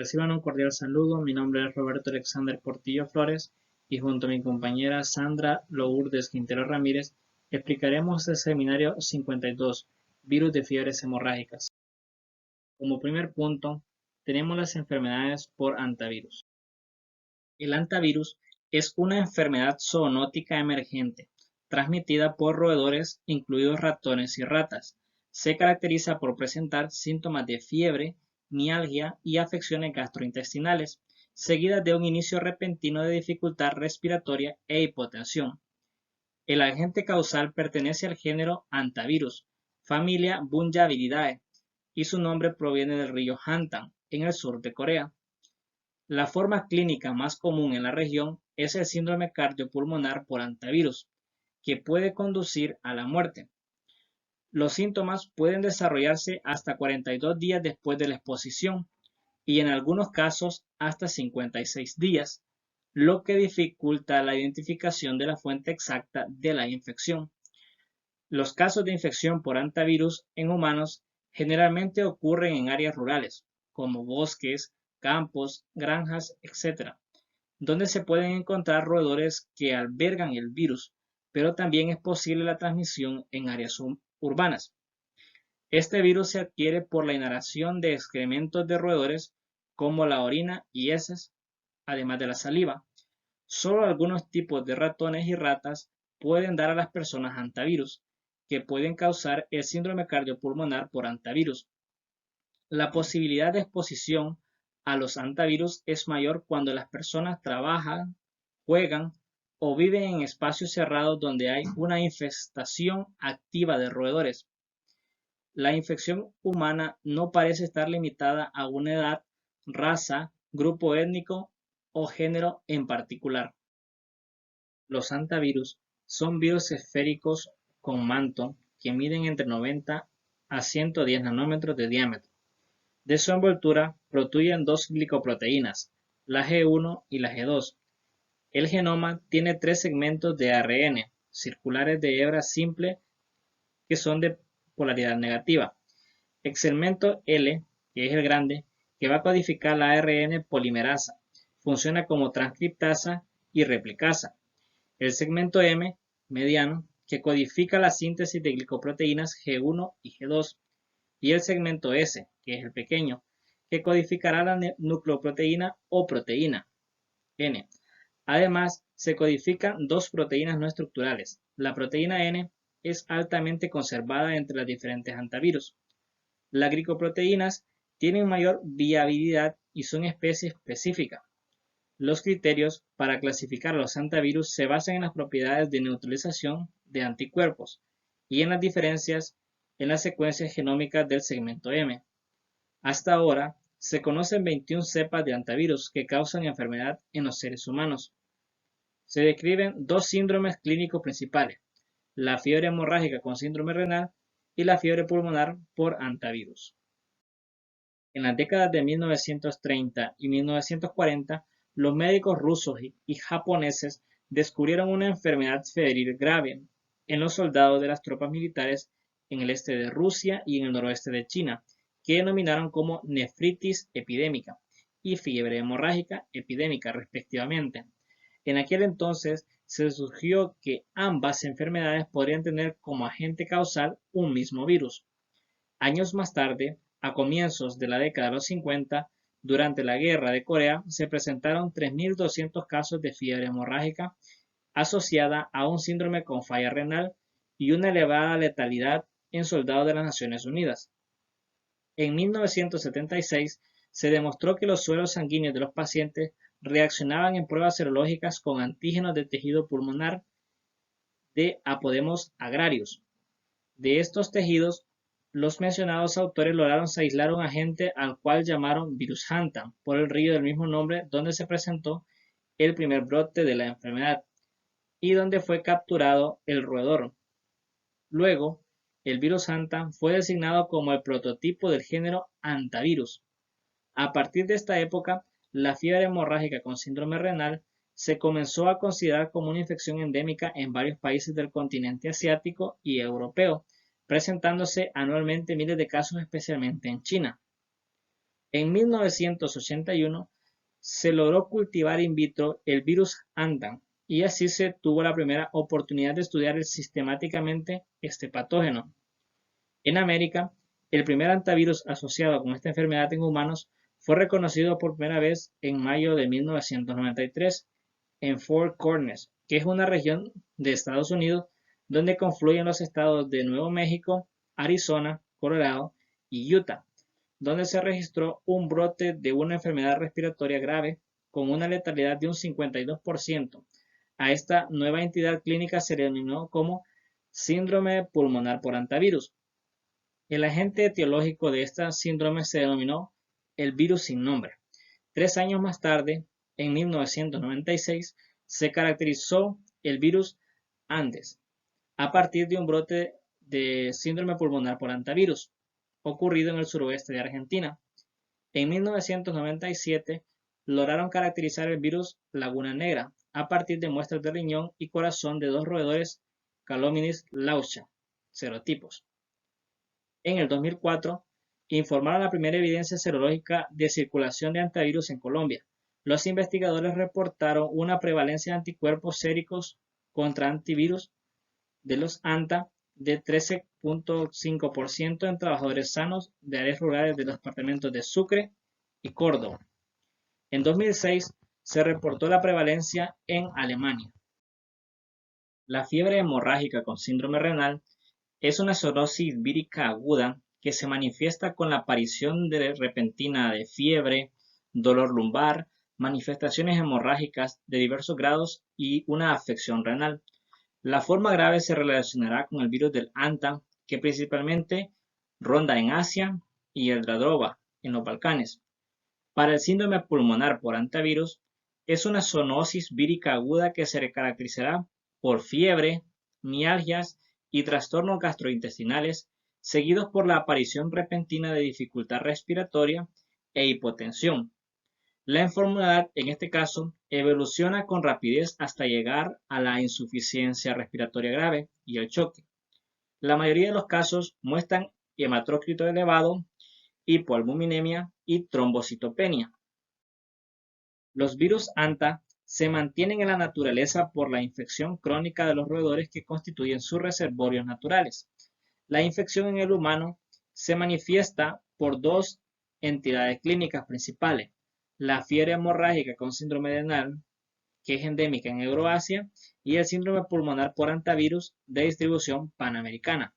Reciban un cordial saludo, mi nombre es Roberto Alexander Portillo Flores y junto a mi compañera Sandra Lourdes Quintero Ramírez explicaremos el seminario 52, Virus de fiebres hemorrágicas. Como primer punto, tenemos las enfermedades por hantavirus. El hantavirus es una enfermedad zoonótica emergente, transmitida por roedores, incluidos ratones y ratas. Se caracteriza por presentar síntomas de fiebre, mialgia y afecciones gastrointestinales, seguidas de un inicio repentino de dificultad respiratoria e hipotensión. El agente causal pertenece al género Hantavirus, familia Bunjaviridae, y su nombre proviene del río Hantam, en el sur de Corea. La forma clínica más común en la región es el síndrome cardiopulmonar por hantavirus, que puede conducir a la muerte. Los síntomas pueden desarrollarse hasta 42 días después de la exposición y en algunos casos hasta 56 días, lo que dificulta la identificación de la fuente exacta de la infección. Los casos de infección por hantavirus en humanos generalmente ocurren en áreas rurales, como bosques, campos, granjas, etc., donde se pueden encontrar roedores que albergan el virus, pero también es posible la transmisión en áreas urbanas. Este virus se adquiere por la inhalación de excrementos de roedores como la orina y heces, además de la saliva. Solo algunos tipos de ratones y ratas pueden dar a las personas hantavirus, que pueden causar el síndrome cardiopulmonar por hantavirus. La posibilidad de exposición a los hantavirus es mayor cuando las personas trabajan, juegan o viven en espacios cerrados donde hay una infestación activa de roedores. La infección humana no parece estar limitada a una edad, raza, grupo étnico o género en particular. Los hantavirus son virus esféricos con manto que miden entre 90 a 110 nanómetros de diámetro. De su envoltura protruyen dos glicoproteínas, la G1 y la G2. El genoma tiene tres segmentos de ARN circulares de hebra simple que son de polaridad negativa. El segmento L, que es el grande, que va a codificar la ARN polimerasa, funciona como transcriptasa y replicasa. El segmento M, mediano, que codifica la síntesis de glicoproteínas G1 y G2. Y el segmento S, que es el pequeño, que codificará la nucleoproteína o proteína N. Además, se codifican dos proteínas no estructurales. La proteína N es altamente conservada entre las diferentes hantavirus. Las glicoproteínas tienen mayor viabilidad y son especie específica. Los criterios para clasificar a los hantavirus se basan en las propiedades de neutralización de anticuerpos y en las diferencias en las secuencias genómicas del segmento M. Hasta ahora, se conocen 21 cepas de hantavirus que causan enfermedad en los seres humanos. Se describen dos síndromes clínicos principales, la fiebre hemorrágica con síndrome renal y la fiebre pulmonar por hantavirus. En las décadas de 1930 y 1940, los médicos rusos y japoneses descubrieron una enfermedad febril grave en los soldados de las tropas militares en el este de Rusia y en el noroeste de China, que denominaron como nefritis epidémica y fiebre hemorrágica epidémica respectivamente. En aquel entonces se sugirió que ambas enfermedades podrían tener como agente causal un mismo virus. Años más tarde, a comienzos de la década de los 50, durante la Guerra de Corea, se presentaron 3.200 casos de fiebre hemorrágica asociada a un síndrome con falla renal y una elevada letalidad en soldados de las Naciones Unidas. En 1976 se demostró que los sueros sanguíneos de los pacientes reaccionaban en pruebas serológicas con antígenos de tejido pulmonar de Apodemus agrarius. De estos tejidos, los mencionados autores lograron aislar un agente al cual llamaron virus Hantam por el río del mismo nombre donde se presentó el primer brote de la enfermedad y donde fue capturado el roedor. Luego, el virus Hantam fue designado como el prototipo del género Hantavirus. A partir de esta época, la fiebre hemorrágica con síndrome renal se comenzó a considerar como una infección endémica en varios países del continente asiático y europeo, presentándose anualmente miles de casos especialmente en China. En 1981 se logró cultivar in vitro el virus Andan y así se tuvo la primera oportunidad de estudiar sistemáticamente este patógeno. En América, el primer antivirus asociado con esta enfermedad en humanos fue reconocido por primera vez en mayo de 1993 en Fort Corners, que es una región de Estados Unidos donde confluyen los estados de Nuevo México, Arizona, Colorado y Utah, donde se registró un brote de una enfermedad respiratoria grave con una letalidad de un 52%. A esta nueva entidad clínica se le denominó como síndrome pulmonar por antivirus. El agente etiológico de esta síndrome se denominó el virus sin nombre. 3 años más tarde, en 1996, se caracterizó el virus Andes a partir de un brote de síndrome pulmonar por antivirus ocurrido en el suroeste de Argentina. En 1997 lograron caracterizar el virus Laguna Negra a partir de muestras de riñón y corazón de 2 roedores Calominis lauscha, serotipos. En el 2004 informaron la primera evidencia serológica de circulación de antivirus en Colombia. Los investigadores reportaron una prevalencia de anticuerpos séricos contra antivirus de los ANTA de 13.5% en trabajadores sanos de áreas rurales de los departamentos de Sucre y Córdoba. En 2006 se reportó la prevalencia en Alemania. La fiebre hemorrágica con síndrome renal es una zoonosis vírica aguda que se manifiesta con la aparición repentina de fiebre, dolor lumbar, manifestaciones hemorrágicas de diversos grados y una afección renal. La forma grave se relacionará con el virus del Anta, que principalmente ronda en Asia y el Dradrova en los Balcanes. Para el síndrome pulmonar por antivirus, es una zoonosis vírica aguda que se caracterizará por fiebre, mialgias y trastornos gastrointestinales, seguidos por la aparición repentina de dificultad respiratoria e hipotensión. La enfermedad, en este caso, evoluciona con rapidez hasta llegar a la insuficiencia respiratoria grave y el choque. La mayoría de los casos muestran hematocrit elevado, hipoalbuminemia y trombocitopenia. Los virus ANTA se mantienen en la naturaleza por la infección crónica de los roedores que constituyen sus reservorios naturales. La infección en el humano se manifiesta por 2 entidades clínicas principales: la fiebre hemorrágica con síndrome renal, que es endémica en Euroasia, y el síndrome pulmonar por antivirus de distribución panamericana.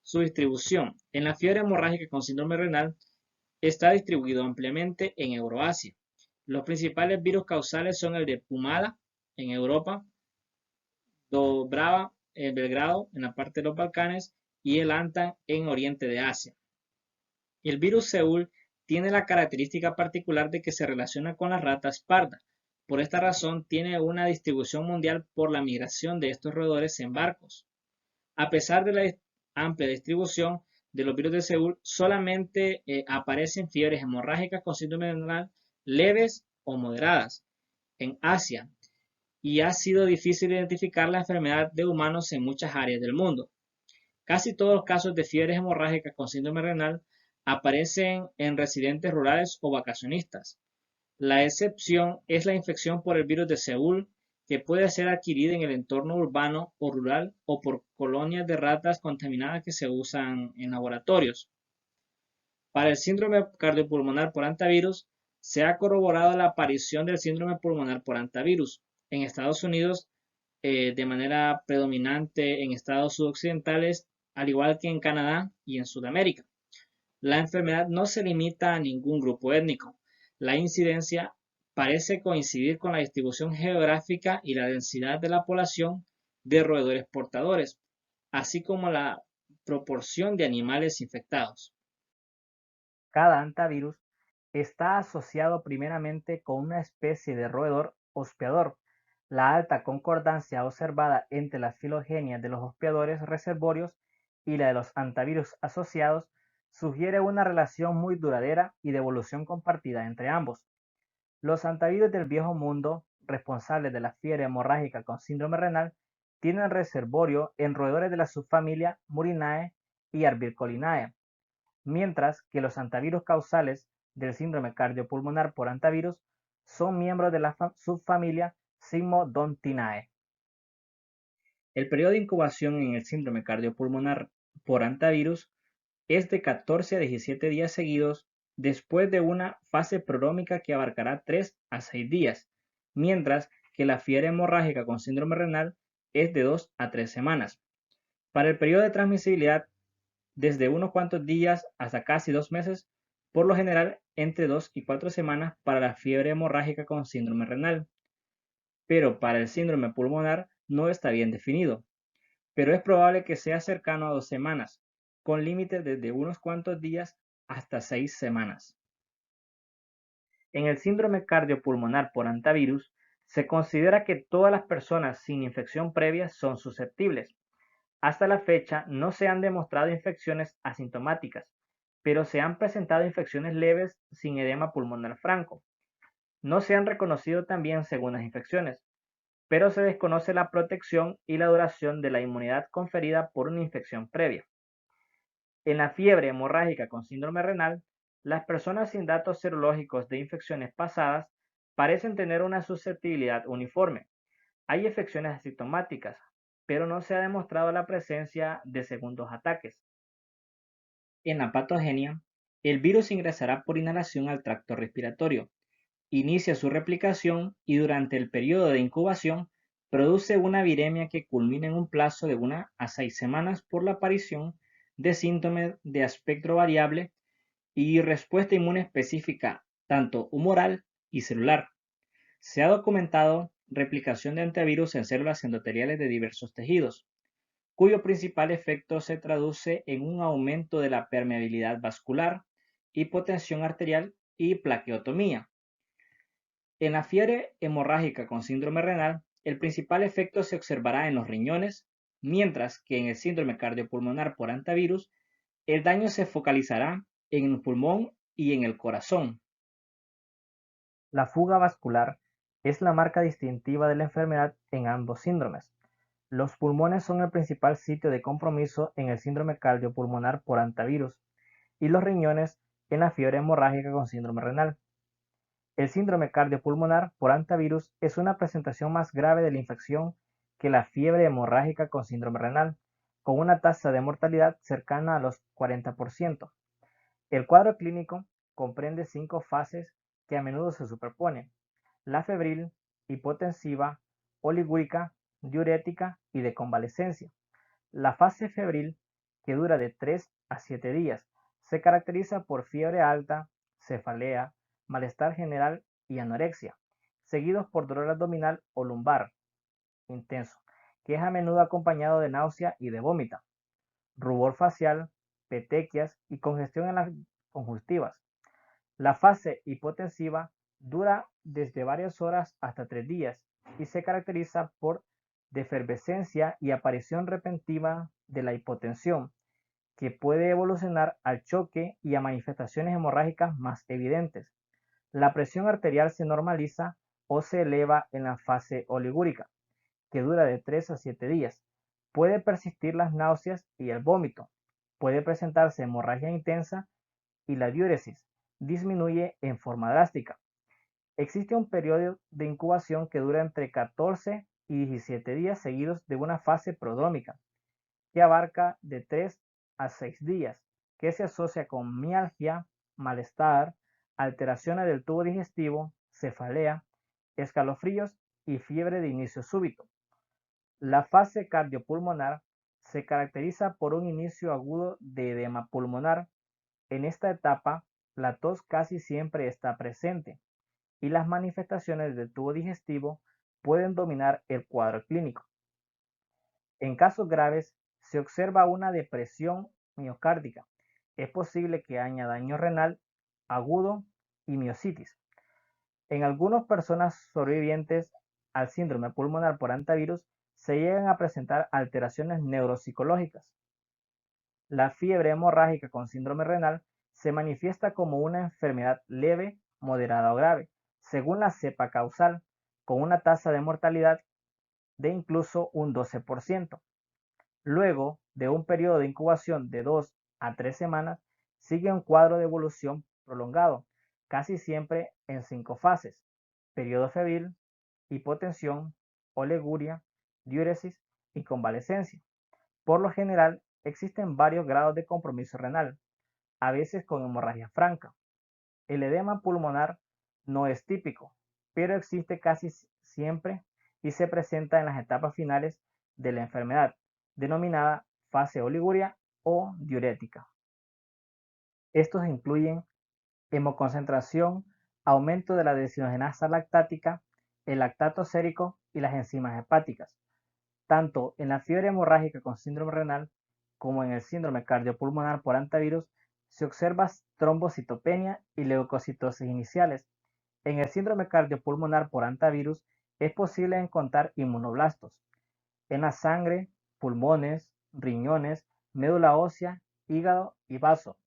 Su distribución en la fiebre hemorrágica con síndrome renal está distribuido ampliamente en Euroasia. Los principales virus causales son el de Pomada en Europa, Dobrava en Belgrado en la parte de los Balcanes y el Anta en Oriente de Asia. El virus Seúl tiene la característica particular de que se relaciona con las ratas pardas. Por esta razón tiene una distribución mundial por la migración de estos roedores en barcos. A pesar de la amplia distribución de los virus de Seúl, solamente aparecen fiebres hemorrágicas con síndrome renal leves o moderadas en Asia, y ha sido difícil identificar la enfermedad de humanos en muchas áreas del mundo. Casi todos los casos de fiebres hemorrágicas con síndrome renal aparecen en residentes rurales o vacacionistas. La excepción es la infección por el virus de Seúl, que puede ser adquirida en el entorno urbano o rural o por colonias de ratas contaminadas que se usan en laboratorios. Para el síndrome cardiopulmonar por antivirus, se ha corroborado la aparición del síndrome pulmonar por antivirus en Estados Unidos de manera predominante en estados sudoccidentales, al igual que en Canadá y en Sudamérica. La enfermedad no se limita a ningún grupo étnico. La incidencia parece coincidir con la distribución geográfica y la densidad de la población de roedores portadores, así como la proporción de animales infectados. Cada antivirus está asociado primeramente con una especie de roedor hospedador. La alta concordancia observada entre la filogenia de los hospedadores reservorios y la de los antivirus asociados sugiere una relación muy duradera y de evolución compartida entre ambos. Los antivirus del Viejo Mundo, responsables de la fiebre hemorrágica con síndrome renal, tienen reservorio en roedores de la subfamilia Murinae y Arbicolinae. mientras que los antivirus causales del síndrome cardiopulmonar por antivirus son miembros de la subfamilia Sigmodontinae. El periodo de incubación en el síndrome cardiopulmonar por antivirus es de 14 a 17 días seguidos después de una fase prodrómica que abarcará 3 a 6 días, mientras que la fiebre hemorrágica con síndrome renal es de 2 a 3 semanas. Para el periodo de transmisibilidad, desde unos cuantos días hasta casi 2 meses, por lo general entre 2 y 4 semanas para la fiebre hemorrágica con síndrome renal. Pero para el síndrome pulmonar no está bien definido, pero es probable que sea cercano a 2 semanas, con límites desde unos cuantos días hasta 6 semanas. En el síndrome cardiopulmonar por antivirus, se considera que todas las personas sin infección previa son susceptibles. Hasta la fecha no se han demostrado infecciones asintomáticas, pero se han presentado infecciones leves sin edema pulmonar franco. No se han reconocido también segundas infecciones, pero se desconoce la protección y la duración de la inmunidad conferida por una infección previa. En la fiebre hemorrágica con síndrome renal, las personas sin datos serológicos de infecciones pasadas parecen tener una susceptibilidad uniforme. Hay infecciones asintomáticas, pero no se ha demostrado la presencia de segundos ataques. En la patogenia, el virus ingresará por inhalación al tracto respiratorio, inicia su replicación y durante el periodo de incubación produce una viremia que culmina en un plazo de 1 a 6 semanas por la aparición de síntomas de aspecto variable y respuesta inmune específica, tanto humoral y celular. Se ha documentado replicación de antivirus en células endoteliales de diversos tejidos, cuyo principal efecto se traduce en un aumento de la permeabilidad vascular, hipotensión arterial y plaqueotomía. En la fiebre hemorrágica con síndrome renal, el principal efecto se observará en los riñones, mientras que en el síndrome cardiopulmonar por antivirus, el daño se focalizará en el pulmón y en el corazón. La fuga vascular es la marca distintiva de la enfermedad en ambos síndromes. Los pulmones son el principal sitio de compromiso en el síndrome cardiopulmonar por antivirus y los riñones en la fiebre hemorrágica con síndrome renal. El síndrome cardiopulmonar por antivirus es una presentación más grave de la infección que la fiebre hemorrágica con síndrome renal, con una tasa de mortalidad cercana a los 40%. El cuadro clínico comprende 5 fases que a menudo se superponen: la febril, hipotensiva, oligúrica, diurética y de convalecencia. La fase febril, que dura de 3 a 7 días, se caracteriza por fiebre alta, cefalea, malestar general y anorexia, seguidos por dolor abdominal o lumbar intenso, que es a menudo acompañado de náusea y de vómito, rubor facial, petequias y congestión en las conjuntivas. La fase hipotensiva dura desde varias horas hasta 3 días y se caracteriza por defervescencia y aparición repentina de la hipotensión, que puede evolucionar al choque y a manifestaciones hemorrágicas más evidentes. La presión arterial se normaliza o se eleva en la fase oligúrica, que dura de 3 a 7 días. Puede persistir las náuseas y el vómito. Puede presentarse hemorragia intensa y la diuresis disminuye en forma drástica. Existe un periodo de incubación que dura entre 14 y 17 días seguidos de una fase prodrómica, que abarca de 3 a 6 días, que se asocia con mialgia, malestar, alteraciones del tubo digestivo, cefalea, escalofríos y fiebre de inicio súbito. La fase cardiopulmonar se caracteriza por un inicio agudo de edema pulmonar. En esta etapa, la tos casi siempre está presente y las manifestaciones del tubo digestivo pueden dominar el cuadro clínico. En casos graves, se observa una depresión miocárdica. Es posible que haya daño renal agudo y miocitis. En algunas personas sobrevivientes al síndrome pulmonar por antivirus se llegan a presentar alteraciones neuropsicológicas. La fiebre hemorrágica con síndrome renal se manifiesta como una enfermedad leve, moderada o grave, según la cepa causal, con una tasa de mortalidad de incluso un 12%. Luego de un periodo de incubación de 2 a 3 semanas, sigue un cuadro de evolución prolongado, casi siempre en 5 fases: periodo febril, hipotensión, oleguria, diuresis y convalecencia. Por lo general, existen varios grados de compromiso renal, a veces con hemorragia franca. El edema pulmonar no es típico, pero existe casi siempre y se presenta en las etapas finales de la enfermedad, denominada fase oliguria o diurética. Estos incluyen hemoconcentración, aumento de la deshidrogenasa lactática, el lactato sérico y las enzimas hepáticas. Tanto en la fiebre hemorrágica con síndrome renal como en el síndrome cardiopulmonar por hantavirus se observa trombocitopenia y leucocitosis iniciales. En el síndrome cardiopulmonar por hantavirus es posible encontrar inmunoblastos en la sangre, pulmones, riñones, médula ósea, hígado y vaso.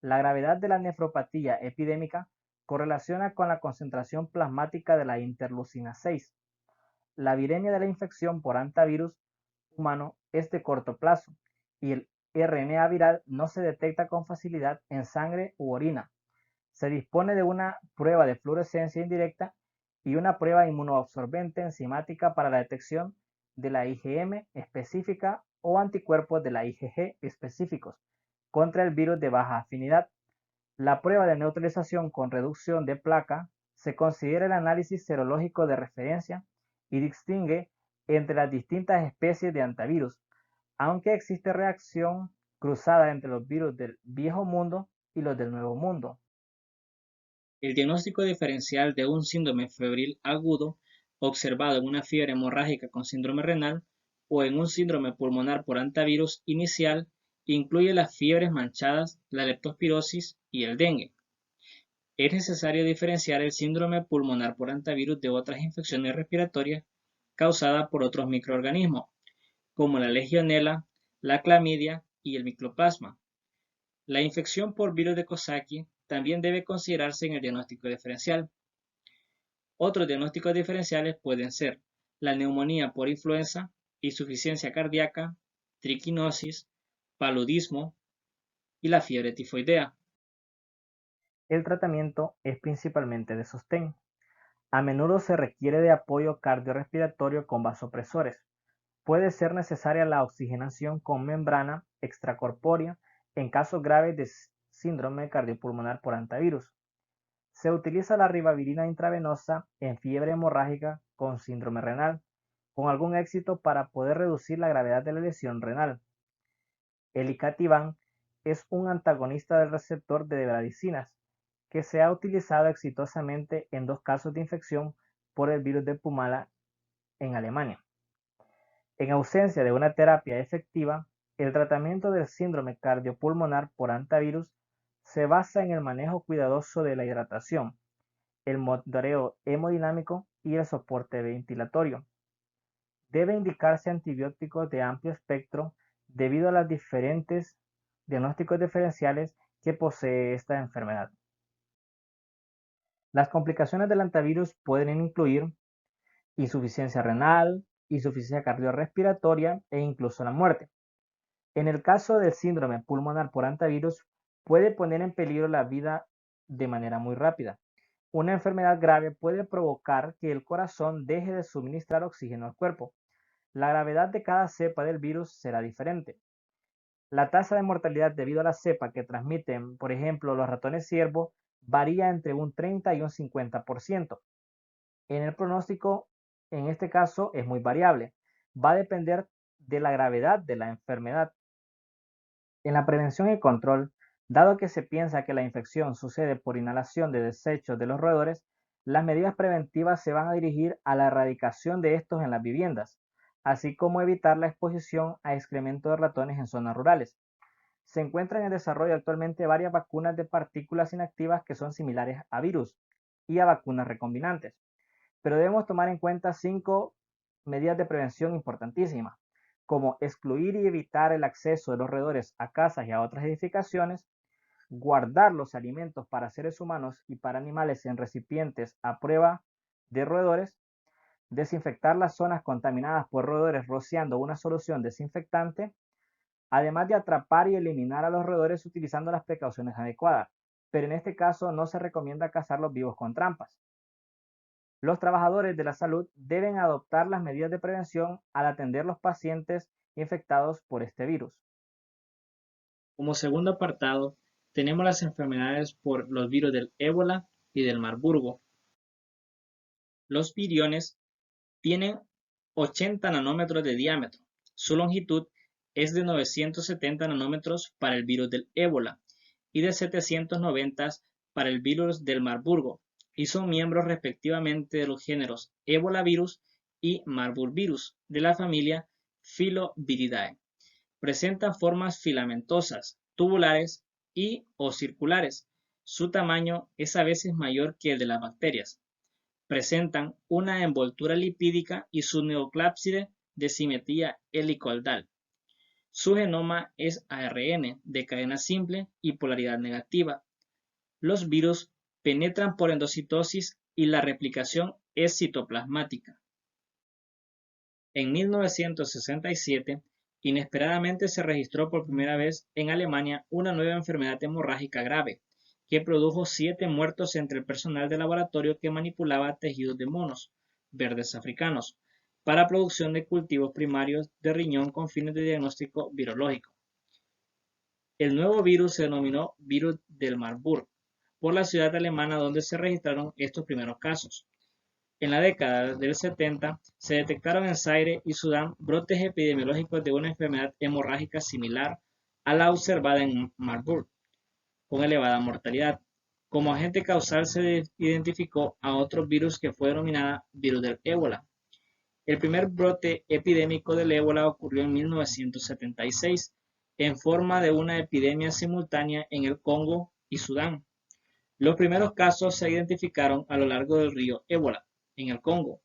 La gravedad de la nefropatía epidémica correlaciona con la concentración plasmática de la interleucina 6. La viremia de la infección por hantavirus humano es de corto plazo y el RNA viral no se detecta con facilidad en sangre u orina. Se dispone de una prueba de fluorescencia indirecta y una prueba inmunoabsorbente enzimática para la detección de la IgM específica o anticuerpos de la IgG específicos contra el virus de baja afinidad. La prueba de neutralización con reducción de placa se considera el análisis serológico de referencia y distingue entre las distintas especies de hantavirus, aunque existe reacción cruzada entre los virus del Viejo Mundo y los del Nuevo Mundo. El diagnóstico diferencial de un síndrome febril agudo observado en una fiebre hemorrágica con síndrome renal o en un síndrome pulmonar por hantavirus inicial incluye las fiebres manchadas, la leptospirosis y el dengue. Es necesario diferenciar el síndrome pulmonar por hantavirus de otras infecciones respiratorias causadas por otros microorganismos, como la legionela, la clamidia y el micoplasma. La infección por virus de Coxsackie también debe considerarse en el diagnóstico diferencial. Otros diagnósticos diferenciales pueden ser la neumonía por influenza, insuficiencia cardíaca, triquinosis, paludismo y la fiebre tifoidea. El tratamiento es principalmente de sostén. A menudo se requiere de apoyo cardiorrespiratorio con vasopresores. Puede ser necesaria la oxigenación con membrana extracorpórea en casos graves de síndrome cardiopulmonar por hantavirus. Se utiliza la ribavirina intravenosa en fiebre hemorrágica con síndrome renal, con algún éxito para poder reducir la gravedad de la lesión renal. El icatibant es un antagonista del receptor de bradicinas, que se ha utilizado exitosamente en 2 casos de infección por el virus de Pumala en Alemania. En ausencia de una terapia efectiva, el tratamiento del síndrome cardiopulmonar por hantavirus se basa en el manejo cuidadoso de la hidratación, el monitoreo hemodinámico y el soporte ventilatorio. Debe indicarse antibióticos de amplio espectro debido a los diferentes diagnósticos diferenciales que posee esta enfermedad. Las complicaciones del hantavirus pueden incluir insuficiencia renal, insuficiencia cardiorrespiratoria e incluso la muerte. En el caso del síndrome pulmonar por hantavirus, puede poner en peligro la vida de manera muy rápida. Una enfermedad grave puede provocar que el corazón deje de suministrar oxígeno al cuerpo. La gravedad de cada cepa del virus será diferente. La tasa de mortalidad debido a la cepa que transmiten, por ejemplo, los ratones ciervo, varía entre un 30 y un 50%. En el pronóstico, en este caso, es muy variable. Va a depender de la gravedad de la enfermedad. En la prevención y control, dado que se piensa que la infección sucede por inhalación de desechos de los roedores, las medidas preventivas se van a dirigir a la erradicación de estos en las viviendas, así como evitar la exposición a excremento de ratones en zonas rurales. Se encuentran en desarrollo actualmente varias vacunas de partículas inactivas que son similares a virus y a vacunas recombinantes, pero debemos tomar en cuenta 5 medidas de prevención importantísimas, como excluir y evitar el acceso de los roedores a casas y a otras edificaciones, guardar los alimentos para seres humanos y para animales en recipientes a prueba de roedores, desinfectar las zonas contaminadas por roedores rociando una solución desinfectante, además de atrapar y eliminar a los roedores utilizando las precauciones adecuadas, pero en este caso no se recomienda cazarlos vivos con trampas. Los trabajadores de la salud deben adoptar las medidas de prevención al atender los pacientes infectados por este virus. Como segundo apartado, tenemos las enfermedades por los virus del ébola y del Marburgo. Los viriones tienen 80 nanómetros de diámetro. Su longitud es de 970 nanómetros para el virus del ébola y de 790 para el virus del Marburgo, y son miembros respectivamente de los géneros Ebola-virus y Marburg-virus de la familia Filoviridae. Presentan formas filamentosas, tubulares y o circulares. Su tamaño es a veces mayor que el de las bacterias. Presentan una envoltura lipídica y su neoclápside de simetría helicoidal. Su genoma es ARN de cadena simple y polaridad negativa. Los virus penetran por endocitosis y la replicación es citoplasmática. En 1967, inesperadamente se registró por primera vez en Alemania una nueva enfermedad hemorrágica grave, que produjo 7 muertos entre el personal de laboratorio que manipulaba tejidos de monos verdes africanos para producción de cultivos primarios de riñón con fines de diagnóstico virológico. El nuevo virus se denominó virus del Marburg por la ciudad alemana donde se registraron estos primeros casos. En la década del 70 se detectaron en Zaire y Sudán brotes epidemiológicos de una enfermedad hemorrágica similar a la observada en Marburg, con elevada mortalidad. Como agente causal se identificó a otro virus que fue denominada virus del ébola. El primer brote epidémico del ébola ocurrió en 1976 en forma de una epidemia simultánea en el Congo y Sudán. Los primeros casos se identificaron a lo largo del río Ébola, en el Congo,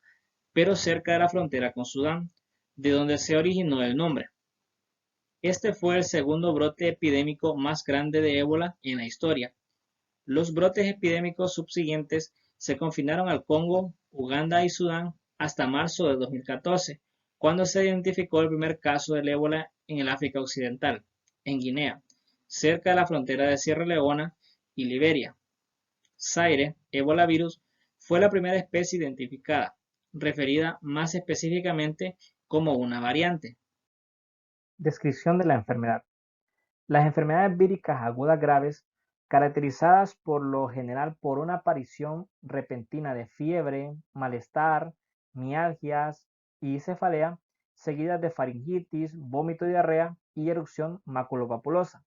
pero cerca de la frontera con Sudán, de donde se originó el nombre. Este fue el segundo brote epidémico más grande de ébola en la historia. Los brotes epidémicos subsiguientes se confinaron al Congo, Uganda y Sudán hasta marzo de 2014, cuando se identificó el primer caso del ébola en el África Occidental, en Guinea, cerca de la frontera de Sierra Leona y Liberia. Zaire, Ebola virus, fue la primera especie identificada, referida más específicamente como una variante. Descripción de la enfermedad. Las enfermedades víricas agudas graves, caracterizadas por lo general por una aparición repentina de fiebre, malestar, mialgias y cefalea, seguidas de faringitis, vómito, diarrea y erupción maculopapulosa.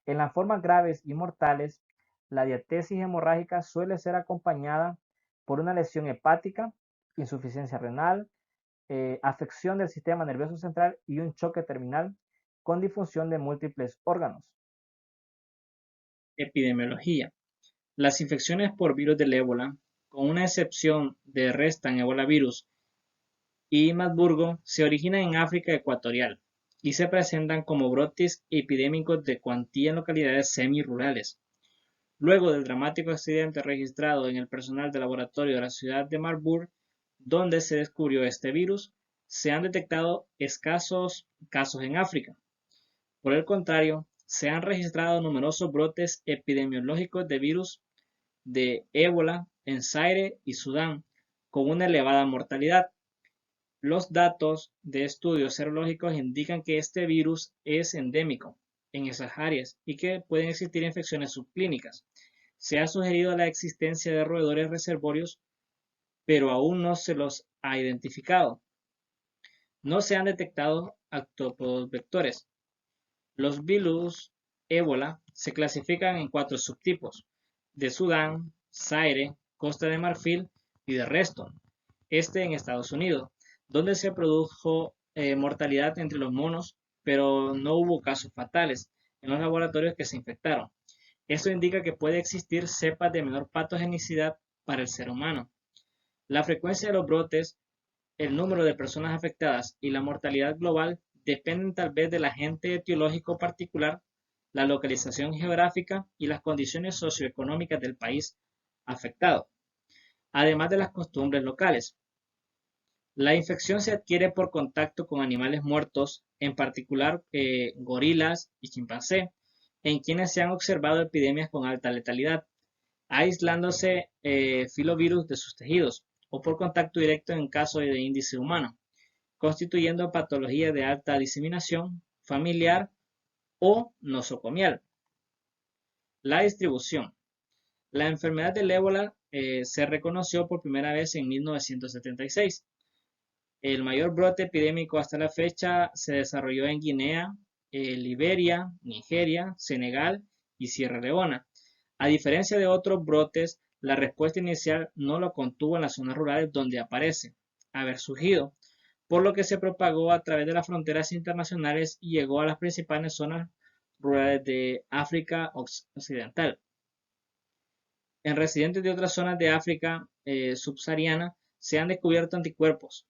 En las formas graves y mortales, la diatesis hemorrágica suele ser acompañada por una lesión hepática, insuficiencia renal, afección del sistema nervioso central y un choque terminal con disfunción de múltiples órganos. Epidemiología. Las infecciones por virus del ébola, con una excepción de restan ébola virus y Marburgo, se originan en África ecuatorial y se presentan como brotes epidémicos de cuantía en localidades semirurales. Luego del dramático accidente registrado en el personal de laboratorio de la ciudad de Marburg, donde se descubrió este virus, se han detectado escasos casos en África. Por el contrario, se han registrado numerosos brotes epidemiológicos de virus de ébola en Zaire y Sudán, con una elevada mortalidad. Los datos de estudios serológicos indican que este virus es endémico en esas áreas y que pueden existir infecciones subclínicas. Se ha sugerido la existencia de roedores reservorios, pero aún no se los ha identificado. No se han detectado artrópodos vectores. Los virus ébola se clasifican en 4 subtipos: de Sudán, Zaire, Costa de Marfil y de Reston, en Estados Unidos, donde se produjo mortalidad entre los monos, pero no hubo casos fatales en los laboratorios que se infectaron. Esto indica que puede existir cepas de menor patogenicidad para el ser humano. La frecuencia de los brotes, el número de personas afectadas y la mortalidad global dependen tal vez del agente etiológico particular, la localización geográfica y las condiciones socioeconómicas del país afectado, además de las costumbres locales. La infección se adquiere por contacto con animales muertos, en particular gorilas y chimpancé, en quienes se han observado epidemias con alta letalidad, aislándose filovirus de sus tejidos, o por contacto directo en caso de índice humano, constituyendo patología de alta diseminación familiar o nosocomial. La distribución. La enfermedad del ébola se reconoció por primera vez en 1976. El mayor brote epidémico hasta la fecha se desarrolló en Guinea, Liberia, Nigeria, Senegal y Sierra Leona. A diferencia de otros brotes, la respuesta inicial no lo contuvo en las zonas rurales donde aparece haber surgido, por lo que se propagó a través de las fronteras internacionales y llegó a las principales zonas rurales de África Occidental. En residentes de otras zonas de África subsahariana se han descubierto anticuerpos.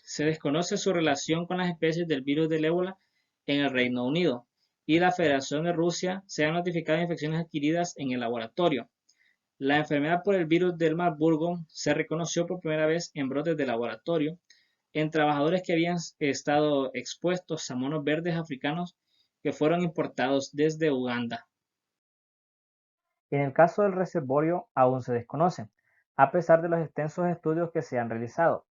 Se desconoce su relación con las especies del virus del ébola en el Reino Unido y la Federación de Rusia se han notificado infecciones adquiridas en el laboratorio. La enfermedad por el virus del Marburgo se reconoció por primera vez en brotes de laboratorio en trabajadores que habían estado expuestos a monos verdes africanos que fueron importados desde Uganda. En el caso del reservorio aún se desconoce, a pesar de los extensos estudios que se han realizado.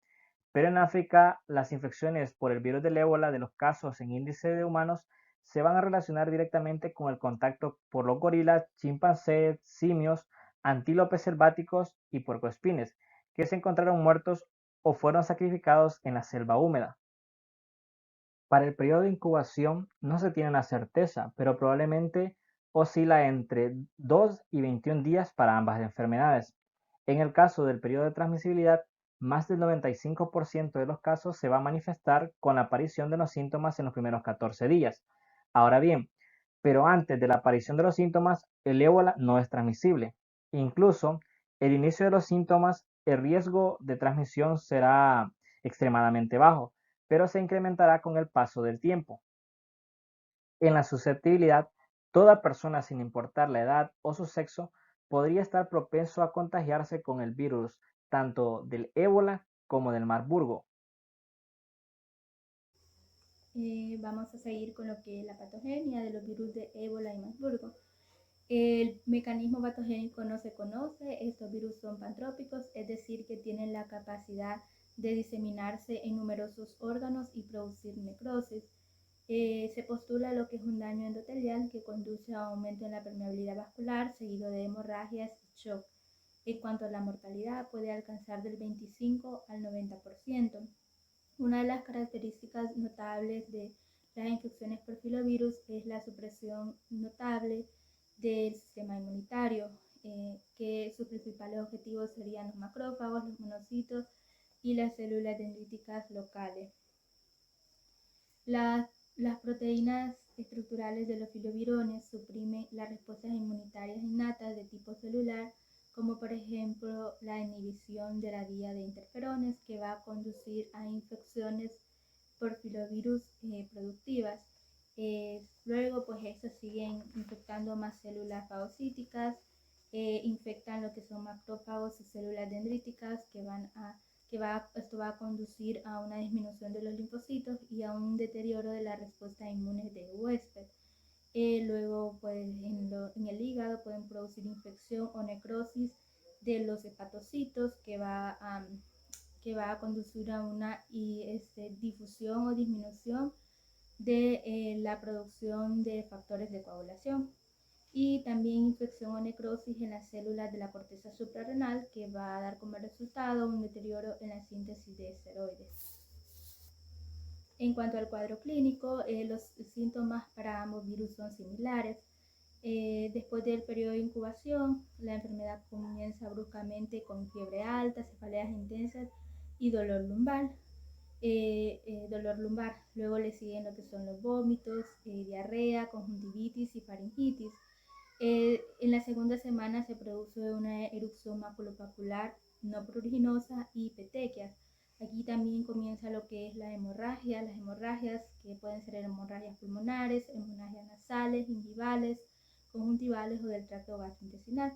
Pero en África, las infecciones por el virus del ébola de los casos en índice de humanos se van a relacionar directamente con el contacto por los gorilas, chimpancés, simios, antílopes selváticos y puercoespines, que se encontraron muertos o fueron sacrificados en la selva húmeda. Para el periodo de incubación no se tiene una certeza, pero probablemente oscila entre 2 y 21 días para ambas enfermedades. En el caso del periodo de transmisibilidad, más del 95% de los casos se va a manifestar con la aparición de los síntomas en los primeros 14 días. Ahora bien, pero antes de la aparición de los síntomas, el ébola no es transmisible. Incluso, el inicio de los síntomas, el riesgo de transmisión será extremadamente bajo, pero se incrementará con el paso del tiempo. En la susceptibilidad, toda persona sin importar la edad o su sexo podría estar propenso a contagiarse con el virus tanto del ébola como del Marburgo. Vamos a seguir con lo que es la patogenia de los virus de ébola y Marburgo. El mecanismo patogénico no se conoce, estos virus son pantrópicos, es decir, que tienen la capacidad de diseminarse en numerosos órganos y producir necrosis. Se postula lo que es un daño endotelial que conduce a aumento en la permeabilidad vascular, seguido de hemorragias y shock. En cuanto a la mortalidad, puede alcanzar del 25 al 90%. Una de las características notables de las infecciones por filovirus es la supresión notable del sistema inmunitario, que sus principales objetivos serían los macrófagos, los monocitos y las células dendríticas locales. Las proteínas estructurales de los filovirones suprimen las respuestas inmunitarias innatas de tipo celular, como por ejemplo la inhibición de la vía de interferones, que va a conducir a infecciones por filovirus productivas. Luego, pues estos siguen infectando más células fagocíticas, infectan lo que son macrófagos y células dendríticas esto va a conducir a una disminución de los linfocitos y a un deterioro de la respuesta inmune del huésped. Luego, pues, en el hígado pueden producir infección o necrosis de los hepatocitos que va a conducir a una difusión o disminución de la producción de factores de coagulación. Y también infección o necrosis en las células de la corteza suprarrenal, que va a dar como resultado un deterioro en la síntesis de esteroides. En cuanto al cuadro clínico, los síntomas para ambos virus son similares. Después del periodo de incubación, la enfermedad comienza bruscamente con fiebre alta, cefaleas intensas y dolor lumbar. Luego le siguen lo que son los vómitos, diarrea, conjuntivitis y faringitis. En la segunda semana se produce una erupción maculopapular no pruriginosa y petequias. Aquí también comienza lo que es la hemorragia, las hemorragias que pueden ser hemorragias pulmonares, hemorragias nasales, gingivales, conjuntivales o del tracto gastrointestinal.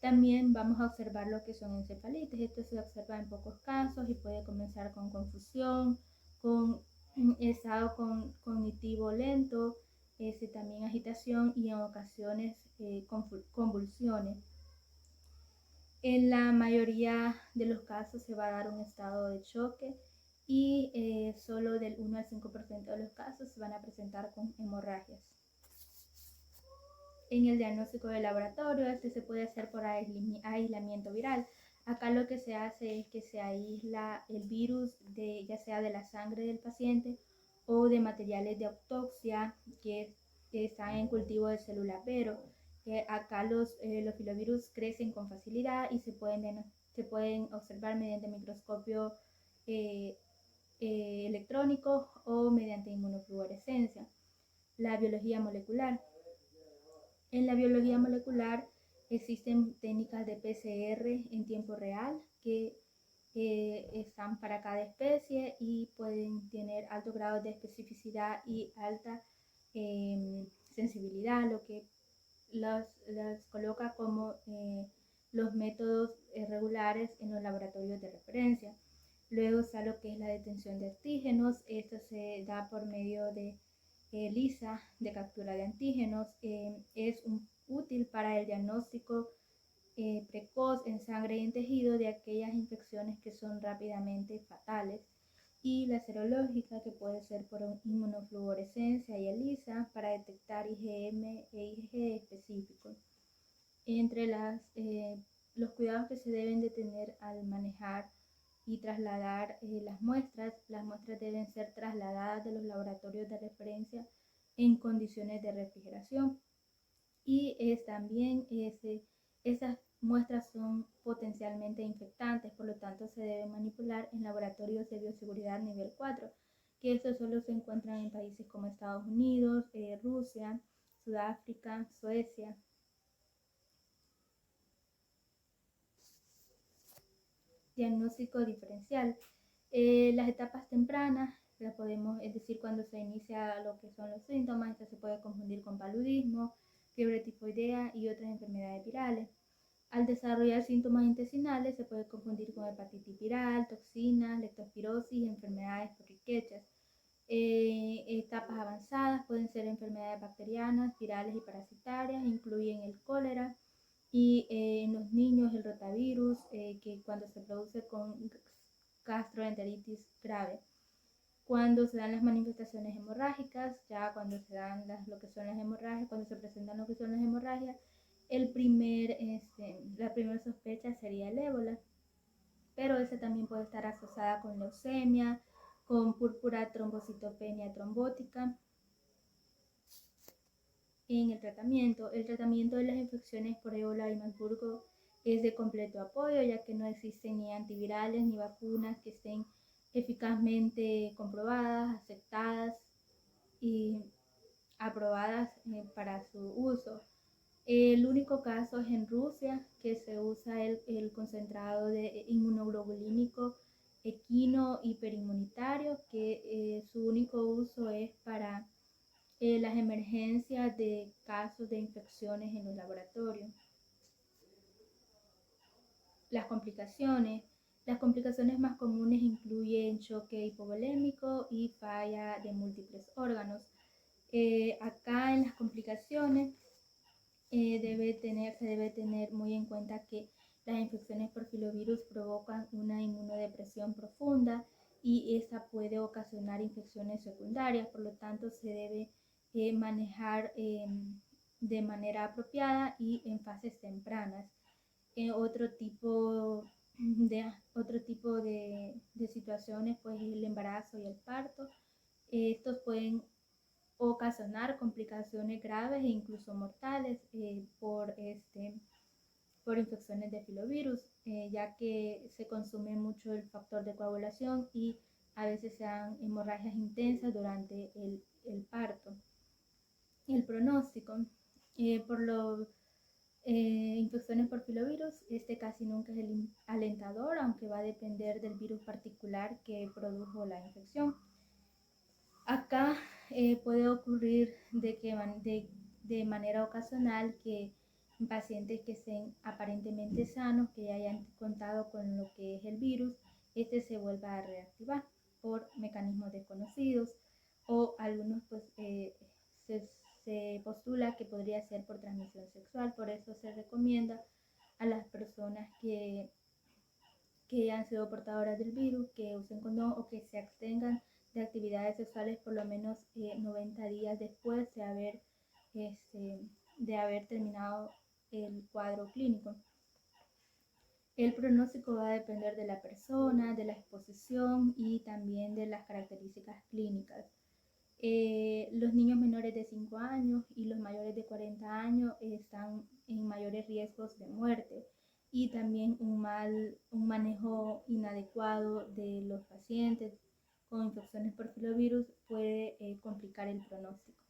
También vamos a observar lo que son encefalitis. Esto se observa en pocos casos y puede comenzar con confusión, con estado cognitivo lento, también agitación y en ocasiones convulsiones. En la mayoría de los casos se va a dar un estado de choque y solo del 1 al 5% de los casos se van a presentar con hemorragias. En el diagnóstico de laboratorio, se puede hacer por aislamiento viral. Acá lo que se hace es que se aísla el virus ya sea de la sangre del paciente o de materiales de autopsia que están en cultivo de célula pero. Acá los filovirus crecen con facilidad y se pueden observar mediante microscopio electrónico o mediante inmunofluorescencia. La biología molecular. En la biología molecular existen técnicas de PCR en tiempo real que están para cada especie y pueden tener alto grado de especificidad y alta sensibilidad, lo que las coloca como los métodos regulares en los laboratorios de referencia. Luego está lo que es la detención de antígenos. Esto se da por medio de ELISA, de captura de antígenos. Es útil para el diagnóstico precoz en sangre y en tejido de aquellas infecciones que son rápidamente fatales. Y la serológica, que puede ser por inmunofluorescencia y ELISA para detectar IgM e IgG específicos. Entre los cuidados que se deben de tener al manejar y trasladar las muestras deben ser trasladadas de los laboratorios de referencia en condiciones de refrigeración y también esas muestras son potencialmente infectantes, por lo tanto se deben manipular en laboratorios de bioseguridad nivel 4, que estos solo se encuentran en países como Estados Unidos, Rusia, Sudáfrica, Suecia. Diagnóstico diferencial. Las etapas tempranas, es decir, cuando se inicia lo que son los síntomas, esto se puede confundir con paludismo, fiebre tifoidea y otras enfermedades virales. Al desarrollar síntomas intestinales se puede confundir con hepatitis viral, toxinas, leptospirosis y enfermedades porriquechas. Etapas avanzadas pueden ser enfermedades bacterianas, virales y parasitarias, incluyen el cólera y en los niños el rotavirus, que cuando se produce con gastroenteritis grave. Cuando se dan las manifestaciones hemorrágicas, ya cuando se dan lo que son las hemorragias, cuando se presentan lo que son las hemorragias, la primera sospecha sería el ébola, pero esa también puede estar asociada con leucemia, con púrpura trombocitopenia trombótica. En el tratamiento de las infecciones por ébola y Marburgo es de completo apoyo, ya que no existen ni antivirales ni vacunas que estén eficazmente comprobadas, aceptadas y aprobadas para su uso. El único caso es en Rusia, que se usa el concentrado de inmunoglobulínico equino hiperinmunitario, que su único uso es para las emergencias de casos de infecciones en los laboratorios. Las complicaciones. Las complicaciones más comunes incluyen choque hipovolémico y falla de múltiples órganos. Acá en las complicaciones se debe tener muy en cuenta que las infecciones por filovirus provocan una inmunodepresión profunda y esta puede ocasionar infecciones secundarias, por lo tanto se debe manejar de manera apropiada y en fases tempranas. Otro tipo de situaciones pues es el embarazo y el parto. Estos pueden ocasionar complicaciones graves e incluso mortales por infecciones de filovirus, ya que se consume mucho el factor de coagulación y a veces se dan hemorragias intensas durante el parto. El pronóstico. Por los infecciones por filovirus, casi nunca es alentador, aunque va a depender del virus particular que produjo la infección. Acá puede ocurrir de manera ocasional que En pacientes que estén aparentemente sanos, que ya hayan contado con lo que es el virus, este se vuelva a reactivar por mecanismos desconocidos o algunos pues se postula que podría ser por transmisión sexual. Por eso se recomienda a las personas que han sido portadoras del virus que usen condón o que se abstengan de actividades sexuales por lo menos 90 días después de haber terminado el cuadro clínico. El pronóstico va a depender de la persona, de la exposición y también de las características clínicas. Los niños menores de 5 años y los mayores de 40 años están en mayores riesgos de muerte, y también un manejo inadecuado de los pacientes con infecciones por filovirus puede complicar el pronóstico.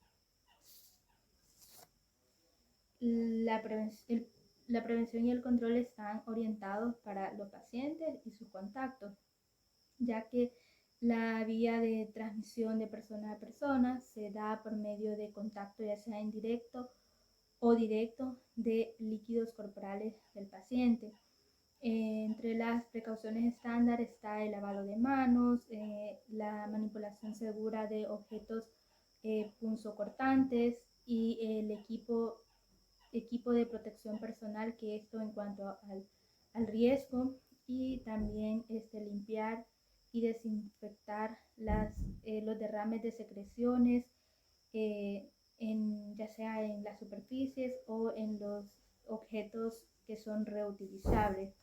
La prevención y el control están orientados para los pacientes y sus contactos, ya que la vía de transmisión de persona a persona se da por medio de contacto, ya sea indirecto o directo, de líquidos corporales del paciente. Entre las precauciones estándar está el lavado de manos, la manipulación segura de objetos punzocortantes y el equipo de protección personal, que esto en cuanto al riesgo, y también limpiar y desinfectar los derrames de secreciones, ya sea en las superficies o en los objetos que son reutilizables.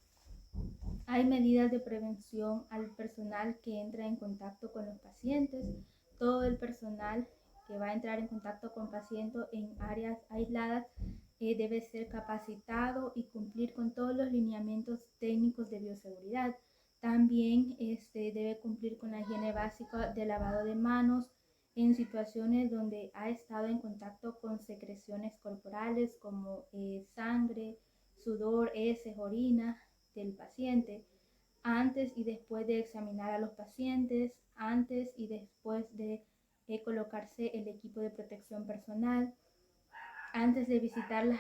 Hay medidas de prevención al personal que entra en contacto con los pacientes. Todo el personal que va a entrar en contacto con pacientes en áreas aisladas debe ser capacitado y cumplir con todos los lineamientos técnicos de bioseguridad. También debe cumplir con la higiene básica de lavado de manos en situaciones donde ha estado en contacto con secreciones corporales como sangre, sudor, heces, orina del paciente, antes y después de examinar a los pacientes, antes y después de colocarse el equipo de protección personal, antes de visitar las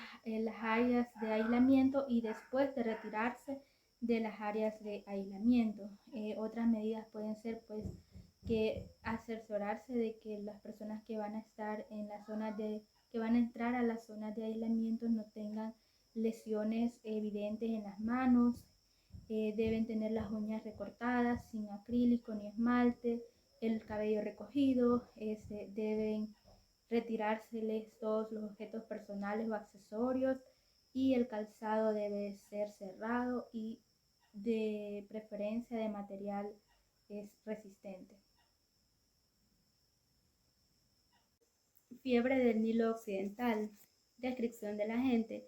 áreas de aislamiento y después de retirarse de las áreas de aislamiento. Otras medidas pueden ser pues que asesorarse de que las personas que van a estar en la zona que van a entrar a las zonas de aislamiento no tengan lesiones evidentes en las manos, deben tener las uñas recortadas sin acrílico ni esmalte, el cabello recogido, deben retirárseles todos los objetos personales o accesorios, y el calzado debe ser cerrado y de preferencia de material resistente. Fiebre del Nilo Occidental. Descripción del agente.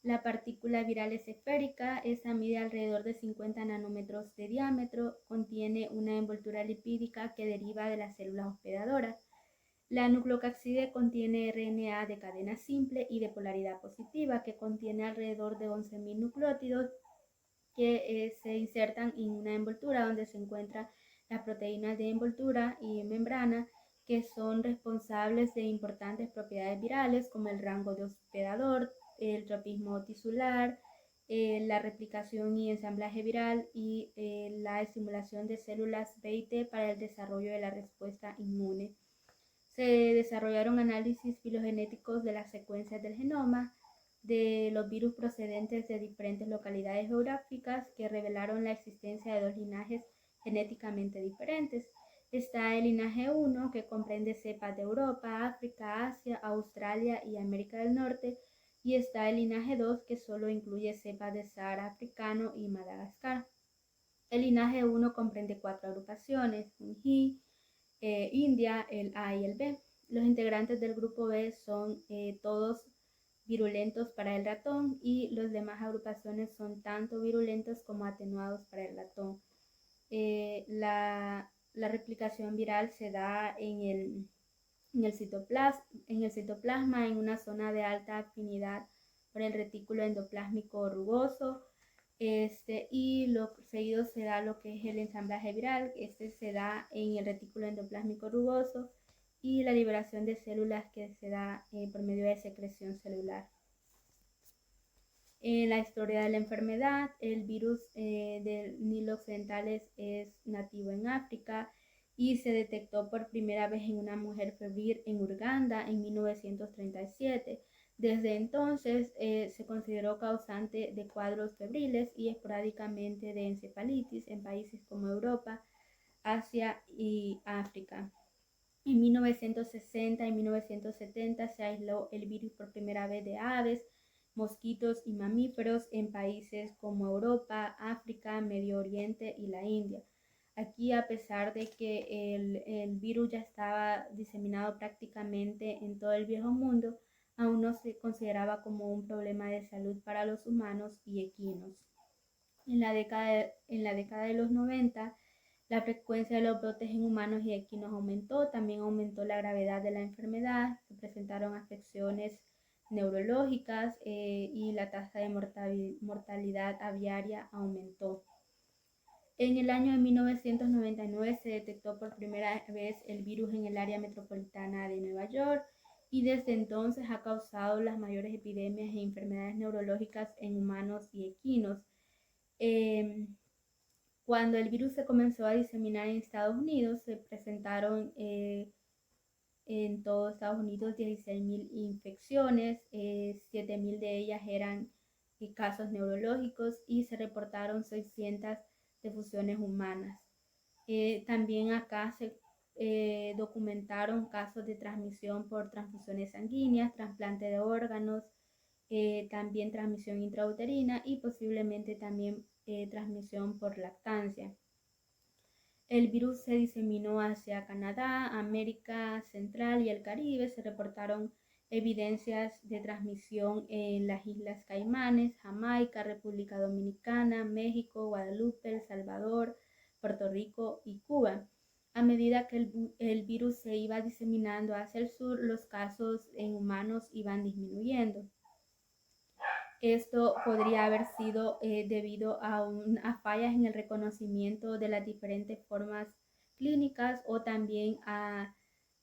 La partícula viral es esférica, esta mide alrededor de 50 nanómetros de diámetro, contiene una envoltura lipídica que deriva de las células hospedadoras. La nucleocapside contiene RNA de cadena simple y de polaridad positiva, que contiene alrededor de 11.000 nucleótidos que se insertan en una envoltura donde se encuentran las proteínas de envoltura y membrana, que son responsables de importantes propiedades virales como el rango de hospedador, el tropismo tisular, la replicación y ensamblaje viral y la estimulación de células B y T para el desarrollo de la respuesta inmune. Se desarrollaron análisis filogenéticos de las secuencias del genoma de los virus procedentes de diferentes localidades geográficas que revelaron la existencia de dos linajes genéticamente diferentes. Está el linaje 1, que comprende cepas de Europa, África, Asia, Australia y América del Norte, y está el linaje 2, que solo incluye cepas de Sahara africano y Madagascar. El linaje 1 comprende 4 agrupaciones: India, el A y el B. Los integrantes del grupo B son todos virulentos para el ratón, y las demás agrupaciones son tanto virulentos como atenuados para el ratón. La replicación viral se da en el citoplasma en una zona de alta afinidad por el retículo endoplásmico rugoso, y seguido se da lo que es el ensamblaje viral. Se da en el retículo endoplásmico rugoso, y la liberación de células que se da por medio de secreción celular. En la historia de la enfermedad, el virus del Nilo Occidental es nativo en África y se detectó por primera vez en una mujer febril en Uganda en 1937. Desde entonces se consideró causante de cuadros febriles y esporádicamente de encefalitis en países como Europa, Asia y África. En 1960 y 1970 se aisló el virus por primera vez de aves, mosquitos y mamíferos en países como Europa, África, Medio Oriente y la India. Aquí, a pesar de que el virus ya estaba diseminado prácticamente en todo el viejo mundo, aún no se consideraba como un problema de salud para los humanos y equinos. En la década de los 90, la frecuencia de los brotes en humanos y equinos aumentó, también aumentó la gravedad de la enfermedad, se presentaron afecciones neurológicas y la tasa de mortalidad aviaria aumentó. En el año de 1999 se detectó por primera vez el virus en el área metropolitana de Nueva York y desde entonces ha causado las mayores epidemias e enfermedades neurológicas en humanos y equinos. Cuando el virus se comenzó a diseminar en Estados Unidos, se presentaron en todo Estados Unidos 16.000 infecciones, 7.000 de ellas eran casos neurológicos y se reportaron 600 defunciones humanas. También acá se documentaron casos de transmisión por transfusiones sanguíneas, trasplante de órganos, también transmisión intrauterina y posiblemente también transmisión por lactancia. El virus se diseminó hacia Canadá, América Central y el Caribe. Se reportaron evidencias de transmisión en las Islas Caimanes, Jamaica, República Dominicana, México, Guadalupe, El Salvador, Puerto Rico y Cuba. A medida que el virus se iba diseminando hacia el sur, los casos en humanos iban disminuyendo. Esto podría haber sido debido a fallas en el reconocimiento de las diferentes formas clínicas o también a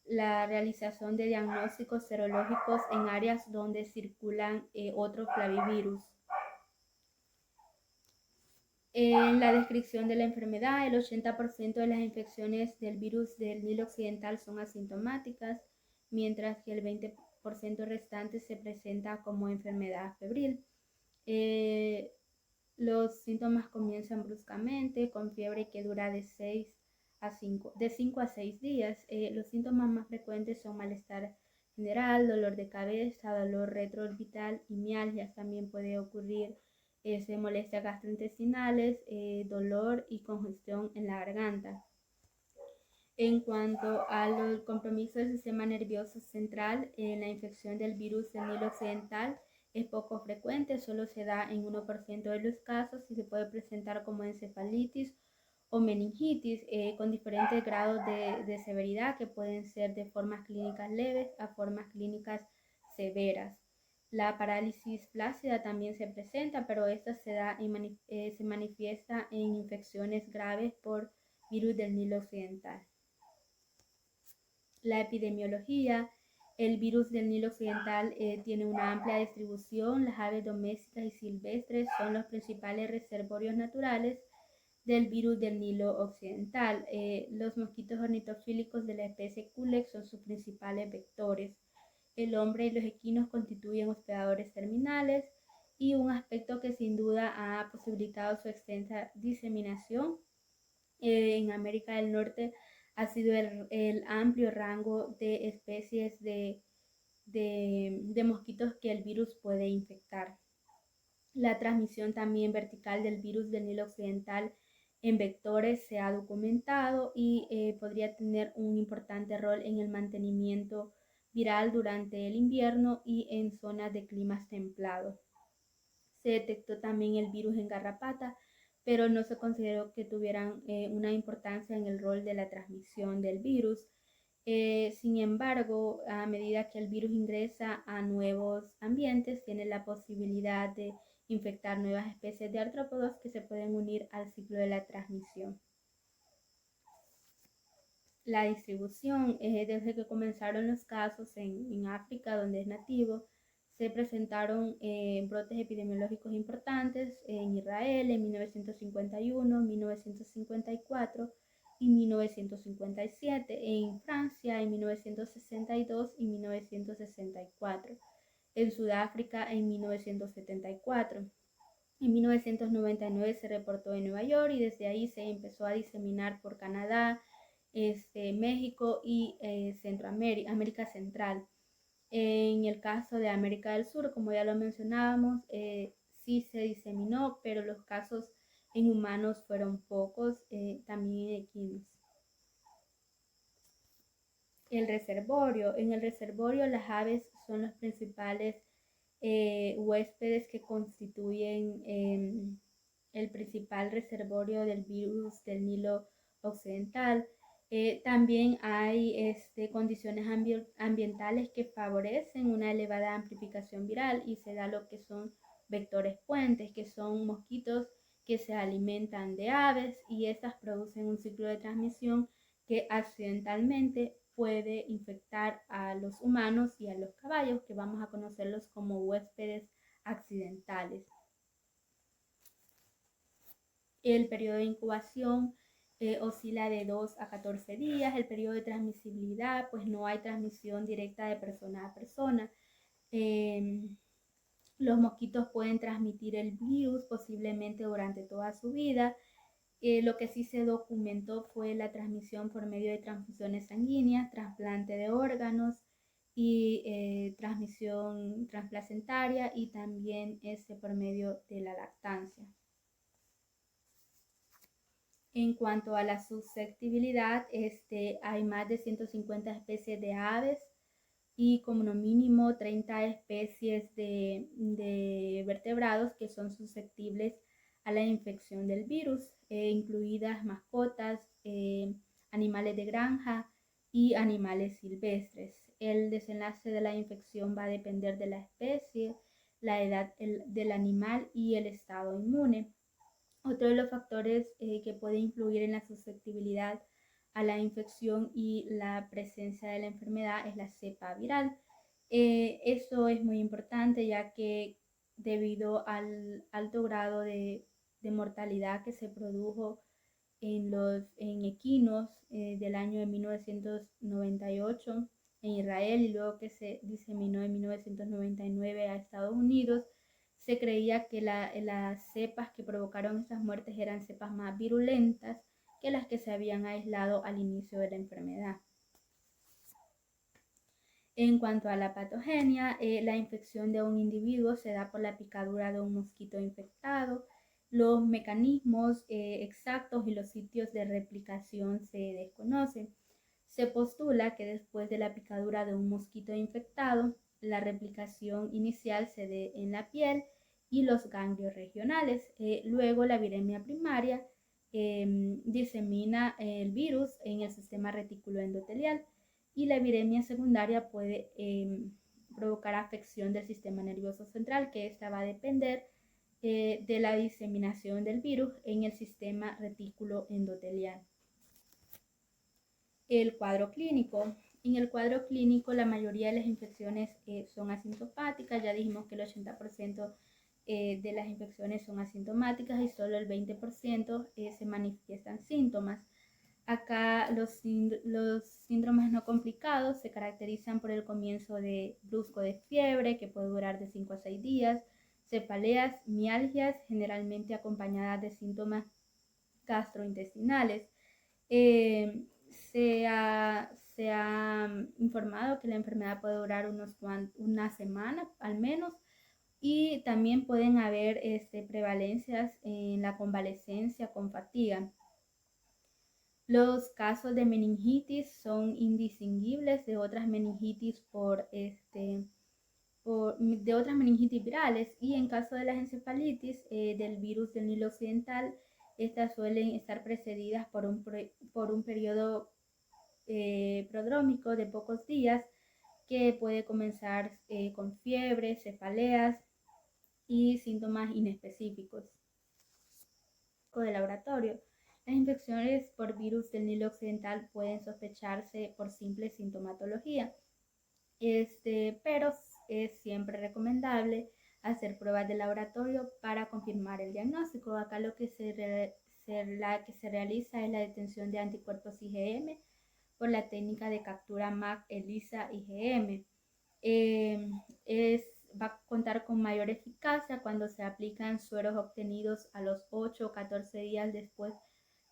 la realización de diagnósticos serológicos en áreas donde circulan otros flavivirus. En la descripción de la enfermedad, el 80% de las infecciones del virus del Nilo Occidental son asintomáticas, mientras que el 20% restante se presenta como enfermedad febril. Los síntomas comienzan bruscamente con fiebre que dura de 5 a 6 días. Los síntomas más frecuentes son malestar general, dolor de cabeza, dolor retroorbital y mialgias. También puede ocurrir molestias gastrointestinales, dolor y congestión en la garganta. En cuanto al compromiso del sistema nervioso central, la infección del virus del Nilo Occidental es poco frecuente, solo se da en 1% de los casos y se puede presentar como encefalitis o meningitis con diferentes grados de severidad que pueden ser de formas clínicas leves a formas clínicas severas. La parálisis flácida también se presenta, pero esta se manifiesta en infecciones graves por virus del Nilo Occidental. La epidemiología. El virus del Nilo Occidental tiene una amplia distribución. Las aves domésticas y silvestres son los principales reservorios naturales del virus del Nilo Occidental. Los mosquitos ornitofílicos de la especie Culex son sus principales vectores. El hombre y los equinos constituyen hospedadores terminales y un aspecto que sin duda ha posibilitado su extensa diseminación en América del Norte ha sido el amplio rango de especies de mosquitos que el virus puede infectar. La transmisión también vertical del virus del Nilo Occidental en vectores se ha documentado y podría tener un importante rol en el mantenimiento viral durante el invierno y en zonas de climas templados. Se detectó también el virus en garrapata, pero no se consideró que tuvieran una importancia en el rol de la transmisión del virus. Sin embargo, a medida que el virus ingresa a nuevos ambientes, tiene la posibilidad de infectar nuevas especies de artrópodos que se pueden unir al ciclo de la transmisión. La distribución, desde que comenzaron los casos en África, donde es nativo, se presentaron brotes epidemiológicos importantes en Israel en 1951, 1954 y 1957, en Francia en 1962 y 1964, en Sudáfrica en 1974. En 1999 se reportó en Nueva York y desde ahí se empezó a diseminar por Canadá, México y Centroamérica, América Central. En el caso de América del Sur, como ya lo mencionábamos, sí se diseminó, pero los casos en humanos fueron pocos, también en equinos. El reservorio. En el reservorio las aves son los principales huéspedes que constituyen el principal reservorio del virus del Nilo Occidental. También hay condiciones ambientales que favorecen una elevada amplificación viral y se da lo que son vectores puentes, que son mosquitos que se alimentan de aves y estas producen un ciclo de transmisión que accidentalmente puede infectar a los humanos y a los caballos, que vamos a conocerlos como huéspedes accidentales. El periodo de incubación oscila de 2 a 14 días. El periodo de transmisibilidad, pues no hay transmisión directa de persona a persona. Los mosquitos pueden transmitir el virus posiblemente durante toda su vida. Lo que sí se documentó fue la transmisión por medio de transfusiones sanguíneas, trasplante de órganos y transmisión transplacentaria y también por medio de la lactancia. En cuanto a la susceptibilidad, hay más de 150 especies de aves y como mínimo 30 especies de vertebrados que son susceptibles a la infección del virus, incluidas mascotas, animales de granja y animales silvestres. El desenlace de la infección va a depender de la especie, la edad del animal y el estado inmune. Otro de los factores que puede influir en la susceptibilidad a la infección y la presencia de la enfermedad es la cepa viral. Eso es muy importante ya que debido al alto grado de mortalidad que se produjo en equinos del año de 1998 en Israel y luego que se diseminó en 1999 a Estados Unidos, se creía que las cepas que provocaron estas muertes eran cepas más virulentas que las que se habían aislado al inicio de la enfermedad. En cuanto a la patogenia, la infección de un individuo se da por la picadura de un mosquito infectado. Los mecanismos exactos y los sitios de replicación se desconocen. Se postula que después de la picadura de un mosquito infectado, la replicación inicial se dé en la piel y los ganglios regionales. Luego la viremia primaria disemina el virus en el sistema reticulo endotelial y la viremia secundaria puede provocar afección del sistema nervioso central, que esta va a depender de la diseminación del virus en el sistema retículo endotelial. El cuadro clínico. En el cuadro clínico la mayoría de las infecciones son asintomáticas. Ya dijimos que el 80% de las infecciones son asintomáticas y solo el 20% se manifiestan síntomas. Acá los síndromes no complicados se caracterizan por el comienzo brusco de fiebre que puede durar de 5 a 6 días, cefaleas, mialgias, generalmente acompañadas de síntomas gastrointestinales. Se ha informado que la enfermedad puede durar una semana al menos y también pueden haber prevalencias en la convalecencia con fatiga. Los casos de meningitis son indistinguibles de otras meningitis de otras meningitis virales y en caso de las encefalitis del virus del Nilo Occidental, estas suelen estar precedidas por un periodo prodrómico de pocos días que puede comenzar con fiebre, cefaleas y síntomas inespecíficos. De laboratorio. Las infecciones por virus del Nilo Occidental pueden sospecharse por simple sintomatología, pero es siempre recomendable hacer pruebas de laboratorio para confirmar el diagnóstico. Acá lo que se realiza es la detención de anticuerpos IgM por la técnica de captura MAC ELISA IgM. Va a contar con mayor eficacia cuando se aplican sueros obtenidos a los 8 o 14 días después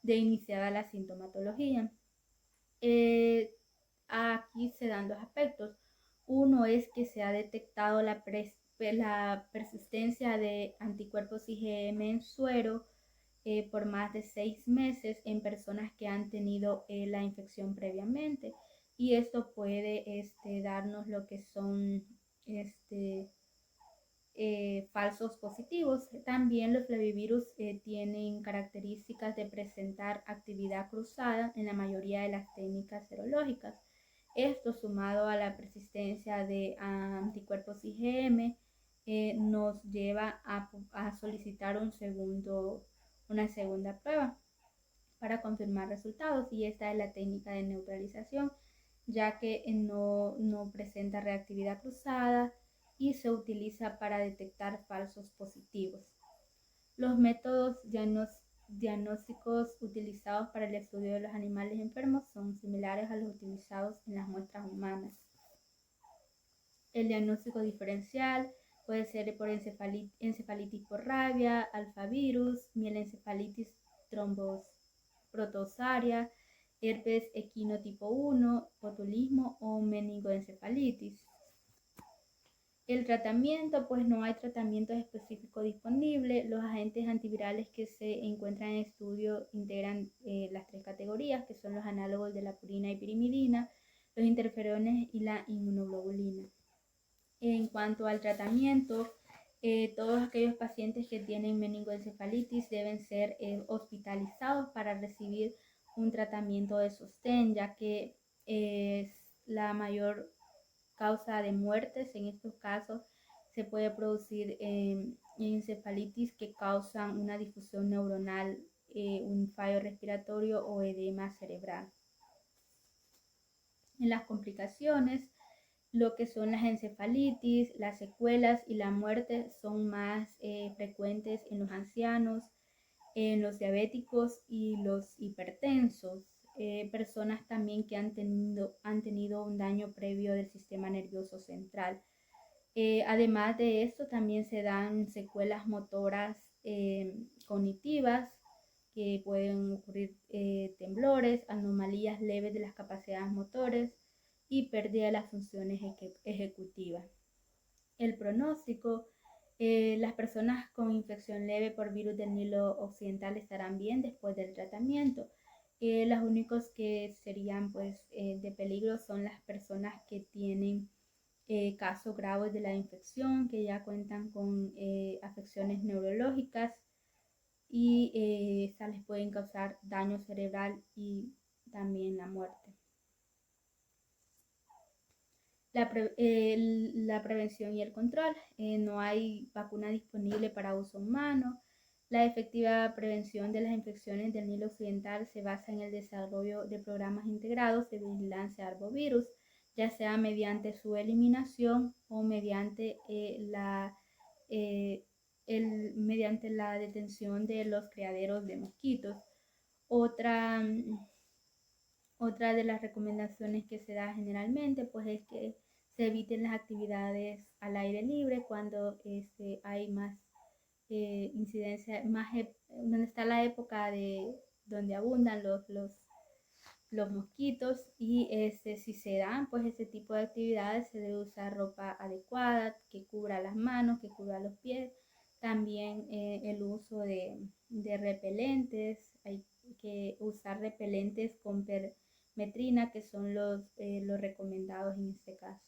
de iniciada la sintomatología. Aquí se dan dos aspectos. Uno es que se ha detectado la persistencia de anticuerpos IgM en suero por más de 6 meses en personas que han tenido la infección previamente, y esto puede darnos lo que son falsos positivos. También los flavivirus tienen características de presentar actividad cruzada en la mayoría de las técnicas serológicas. Esto, sumado a la persistencia de anticuerpos IgM, nos lleva a solicitar una segunda prueba para confirmar resultados, y esta es la técnica de neutralización, ya que no presenta reactividad cruzada y se utiliza para detectar falsos positivos. Los métodos diagnósticos utilizados para el estudio de los animales enfermos son similares a los utilizados en las muestras humanas. El diagnóstico diferencial puede ser por encefalitis por rabia, alfavirus, mielencefalitis protozoaria, herpes equino tipo 1, botulismo o meningoencefalitis. El tratamiento, pues no hay tratamiento específico disponible. Los agentes antivirales que se encuentran en estudio integran las 3 categorías, que son los análogos de la purina y pirimidina, los interferones y la inmunoglobulina. En cuanto al tratamiento, todos aquellos pacientes que tienen meningoencefalitis deben ser hospitalizados para recibir un tratamiento de sostén, ya que es la mayor causa de muertes. En estos casos se puede producir encefalitis que causan una difusión neuronal, un fallo respiratorio o edema cerebral. En las complicaciones, lo que son las encefalitis, las secuelas y la muerte son más frecuentes en los ancianos, en los diabéticos y los hipertensos. Personas también que han tenido un daño previo del sistema nervioso central. Además de esto, también se dan secuelas motoras cognitivas, que pueden ocurrir temblores, anomalías leves de las capacidades motores y pérdida de las funciones ejecutivas. El pronóstico: las personas con infección leve por virus del Nilo Occidental estarán bien después del tratamiento. Los únicos que serían de peligro son las personas que tienen casos graves de la infección, que ya cuentan con afecciones neurológicas, y estas les pueden causar daño cerebral y también la muerte. La prevención y el control. No hay vacuna disponible para uso humano. La efectiva prevención de las infecciones del Nilo Occidental se basa en el desarrollo de programas integrados de vigilancia de arbovirus, ya sea mediante su eliminación o mediante mediante la detención de los criaderos de mosquitos. Otra de las recomendaciones que se da generalmente, pues, es que se eviten las actividades al aire libre cuando hay más incidencia, donde está la época donde abundan los mosquitos, y si se dan pues este tipo de actividades, se debe usar ropa adecuada que cubra las manos, que cubra los pies. También el uso de repelentes. Hay que usar repelentes con permetrina, que son los recomendados en este caso.